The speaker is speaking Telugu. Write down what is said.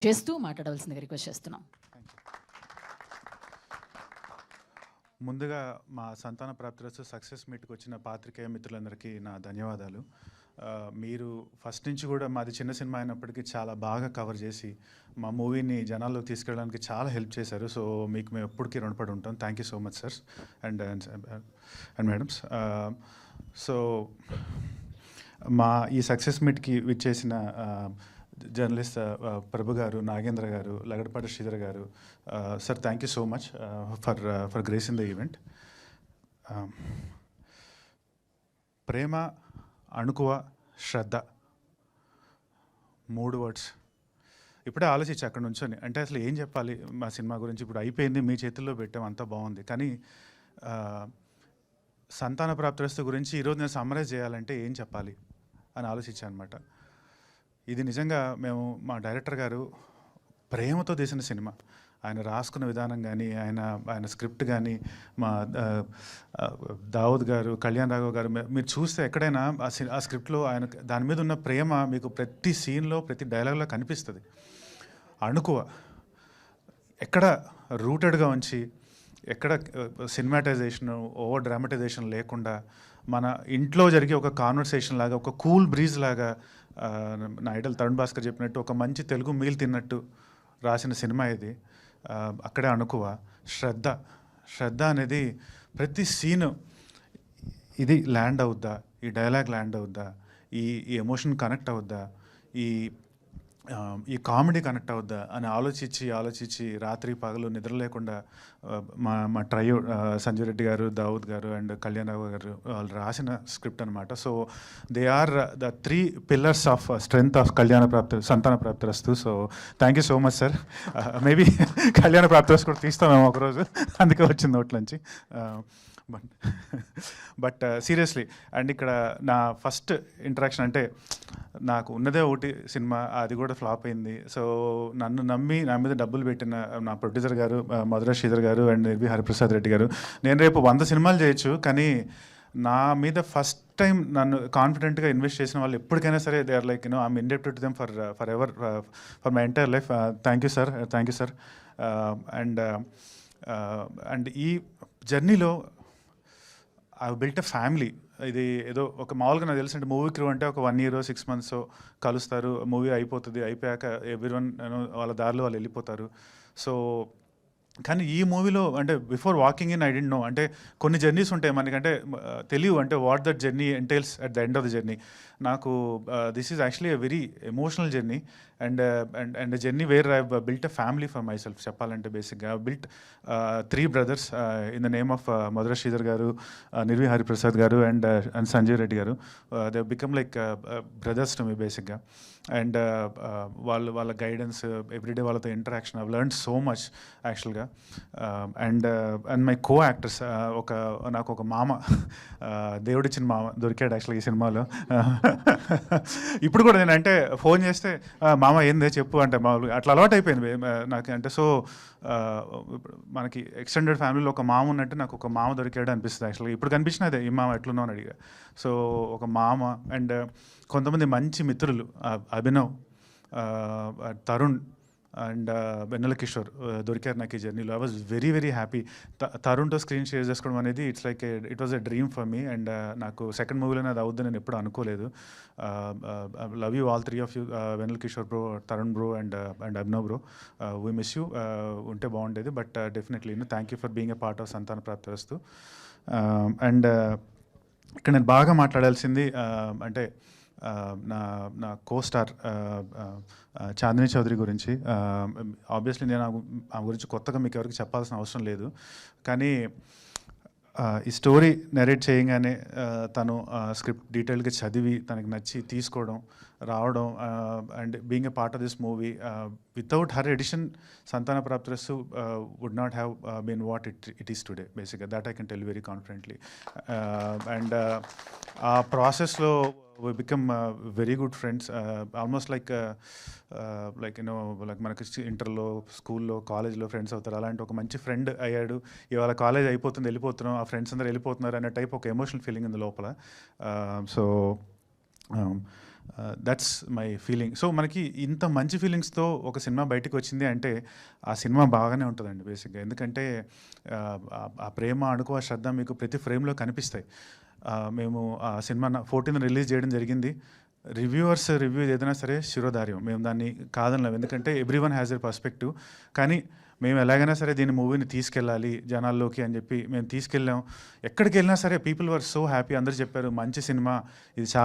చేస్తూ మాట్లాడవలసిందిగా రిక్వెస్ట్ చేస్తున్నాం. ముందుగా మా సంతాన ప్రాప్తిరస్తు సక్సెస్ మీట్కి వచ్చిన పాత్రికేయ మిత్రులందరికీ నా ధన్యవాదాలు. మీరు ఫస్ట్ నుంచి కూడా మాది చిన్న సినిమా అయినప్పటికీ చాలా బాగా కవర్ చేసి మా మూవీని జనాల్లోకి తీసుకెళ్ళడానికి చాలా హెల్ప్ చేశారు. సో మీకు మేము ఎప్పటికీ రుణపడి ఉంటాం. Thank you so much sir and madams. So మా ఈ సక్సెస్ మీట్కి విచ్చేసిన జర్నలిస్ట్ ప్రభు గారు, నాగేంద్ర గారు, Lagadapati Sridhar garu, sir thank you so much for grace in the event. ప్రేమ, అణుకువ, శ్రద్ధ, 3 వర్డ్స్. ఇప్పుడే ఆలోచించి అక్కడ నుంచొని అంటే అసలు ఏం చెప్పాలి మా సినిమా గురించి. ఇప్పుడు అయిపోయింది, మీ చేతుల్లో పెట్టాం, అంతా బాగుంది. కానీ సంతాన ప్రాప్తిరస్తు గురించి ఈరోజు నేను సమ్మరైజ్ చేయాలంటే ఏం చెప్పాలి అని ఆలోచించాను అనమాట. ఇది నిజంగా మేము మా డైరెక్టర్ గారు ప్రేమతో తీసిన సినిమా. ఆయన రాసుకున్న విధానం కానీ, ఆయన స్క్రిప్ట్ కానీ, మా దావుద్ గారు, కళ్యాణ్ రాఘవ్ గారు, మీరు చూస్తే ఎక్కడైనా ఆ స్క్రిప్ట్లో ఆయన దాని మీద ఉన్న ప్రేమ మీకు ప్రతి సీన్లో, ప్రతి డైలాగ్లో కనిపిస్తుంది. అణుకువ ఎక్కడ రూటెడ్గా ఉంచి, ఎక్కడ సినిమాటైజేషన్, ఓవర్ డ్రామటైజేషన్ లేకుండా మన ఇంట్లో జరిగే ఒక కాన్వర్సేషన్ లాగా, ఒక కూల్ బ్రీజ్ లాగా, నా ఐడల్ తరుణ్ భాస్కర్ చెప్పినట్టు ఒక మంచి తెలుగు మీల్ తిన్నట్టు రాసిన సినిమా ఇది. అక్కడే అణుకువ. శ్రద్ధ అనేది ప్రతి సీను ఇది ల్యాండ్ అవుద్దా, ఈ డైలాగ్ ల్యాండ్ అవుద్దా, ఈ ఎమోషన్ కనెక్ట్ అవుద్దా, ఈ కామెడీ కనెక్ట్ అవుద్దా అని ఆలోచించి రాత్రి పగలు నిద్ర లేకుండా మా ట్రయో సంజయ్ రెడ్డి గారు, దావుద్ గారు అండ్ కళ్యాణ్ రావు గారు వాళ్ళు రాసిన స్క్రిప్ట్ అనమాట. So they are the 3 pillars of strength of Santhana Prapthirasthu. So thank you so much sir. Maybe Kalyana Prapthirasthu కూడా తీస్తామేమో ఒకరోజు, అందుకే వచ్చింది నోట్లోంచి. బట్ సీరియస్లీ, అండ్ ఇక్కడ నా ఫస్ట్ ఇంటరాక్షన్ అంటే నాకు ఉన్నదే ఒకటి సినిమా, అది కూడా ఫ్లాప్ అయింది. సో నన్ను నమ్మి నా మీద డబ్బులు పెట్టిన నా ప్రొడ్యూసర్ గారు మధుర శ్రీధర్ గారు అండ్ నిర్వి హరిప్రసాద్ రెడ్డి గారు, నేను రేపు 100 సినిమాలు చేయొచ్చు, కానీ నా మీద ఫస్ట్ టైం నన్ను కాన్ఫిడెంట్గా ఇన్వెస్ట్ చేసిన వాళ్ళు ఎప్పటికైనా సరే they are like I'm indebted to them forever, for my entire life. Thank you sir. And ఈ జర్నీలో ఐ బిల్ట్ ఎ ఫ్యామిలీ. ఇది ఏదో ఒక మామూలుగా నాకు తెలిసి మూవీ క్రూ అంటే ఒక 1 year 6 months కలుస్తారు, మూవీ అయిపోతుంది, అయిపోయాక ఎవ్రీవన్ వాళ్ళ దారిలో వాళ్ళు వెళ్ళిపోతారు. సో కానీ ఈ మూవీలో అంటే before walking in I didn't know, అంటే కొన్ని జర్నీస్ ఉంటాయి మనకంటే తెలియవు, అంటే what that journey entails at the end of the journey. నాకు this is actually a very emotional journey and journey where I built a family for myself. చెప్పాలంటే బేసిక్గా I built 3 brothers in the name of Madhura Sridhar garu, Nirvi Hariprasad garu and Sanjay Reddy garu. They become like brothers to me బేసిక్గా. అండ్ వాళ్ళ గైడెన్స్, ఎవ్రీడే వాళ్ళతో interaction, I learn so much యాక్చువల్గా. అండ్ మై కో యాక్టర్స్, నాకు ఒక మామ, దేవుడిచ్చిన మామ దొరికాడు యాక్చువల్గా ఈ సినిమాలో. ఇప్పుడు కూడా నేను అంటే ఫోన్ చేస్తే మామ ఏందే చెప్పు అంటే మామూలుగా అట్లా అలవాటు అయిపోయింది నాకు. అంటే సో మనకి ఎక్స్టెండెడ్ ఫ్యామిలీలో ఒక మామ ఉన్నట్టు నాకు ఒక మామ దొరికాడు అనిపిస్తుంది యాక్చువల్గా. ఇప్పుడు కనిపించిన అదే, ఈ మామ ఎట్లున్నావు అని అడిగా. సో ఒక మామ అండ్ కొంతమంది మంచి మిత్రులు, అభినవ్, తరుణ్ అండ్ వెన్నెల కిషోర్ దొరికారు నాకు ఈ జర్నీలో. I was very happy. తరుణ్తో స్క్రీన్ షేర్ చేసుకోవడం అనేది it was a dream for me. And నాకు సెకండ్ మూవీలోనే అది అవుద్దని నేను ఎప్పుడు అనుకోలేదు. Love you all 3 of you, Vennela Kishore bro, Tarun bro and Abhinav bro. We miss you. ఉంటే బాగుండేది, but definitely thank you for being a part of Santhana Prapthirasthu. And ఇక్కడ నేను బాగా మాట్లాడాల్సింది అంటే నా కోస్టార్ చాందిని చౌదరి గురించి. ఆబ్వియస్లీ నేను ఆ గురించి కొత్తగా మీకు ఎవరికి చెప్పాల్సిన అవసరం లేదు, కానీ ఈ స్టోరీ నెరేట్ చేయగానే తను స్క్రిప్ట్ డీటెయిల్గా చదివి తనకి నచ్చి తీసుకోవడం, రావడం and being a part of this movie. Without her addition Santhana Prapthirasthu would not have been what it is today బేసిక్గా. That I can tell very confidently. And ఆ ప్రాసెస్లో we become very good friends, almost like మనకి ఇంటర్లో, స్కూల్లో, కాలేజ్లో ఫ్రెండ్స్ అవుతారు. అలాంటి ఒక మంచి ఫ్రెండ్ అయ్యాడు. ఇవాళ కాలేజ్ అయిపోతుంది, వెళ్ళిపోతున్నాం, ఆ ఫ్రెండ్స్ అందరూ వెళ్ళిపోతున్నారు అనే టైప్ ఒక ఎమోషనల్ ఫీలింగ్ ఉంది లోపల. So that's my feeling. So మనకి ఇంత మంచి ఫీలింగ్స్తో ఒక సినిమా బయటకు వచ్చింది అంటే ఆ సినిమా బాగానే ఉంటుందండి బేసిక్గా. ఎందుకంటే ఆ ప్రేమ, అణుకు, ఆ శ్రద్ధ మీకు ప్రతి ఫ్రేమ్లో కనిపిస్తాయి. మేము ఆ సినిమా 14 రిలీజ్ చేయడం జరిగింది. రివ్యూవర్స్ రివ్యూ ఏదైనా సరే శిరోధార్యం. మేము దాన్ని కాదనలేం. ఎందుకంటే every one has a perspective. కానీ మేము ఎలాగైనా సరే దీని మూవీని తీసుకెళ్ళాలి జనాల్లోకి అని చెప్పి మేము తీసుకెళ్ళాం. ఎక్కడికి వెళ్ళినా సరే పీపుల్ వర్ సో హ్యాపీ. అందరూ చెప్పారు మంచి సినిమా, ఇది చాలా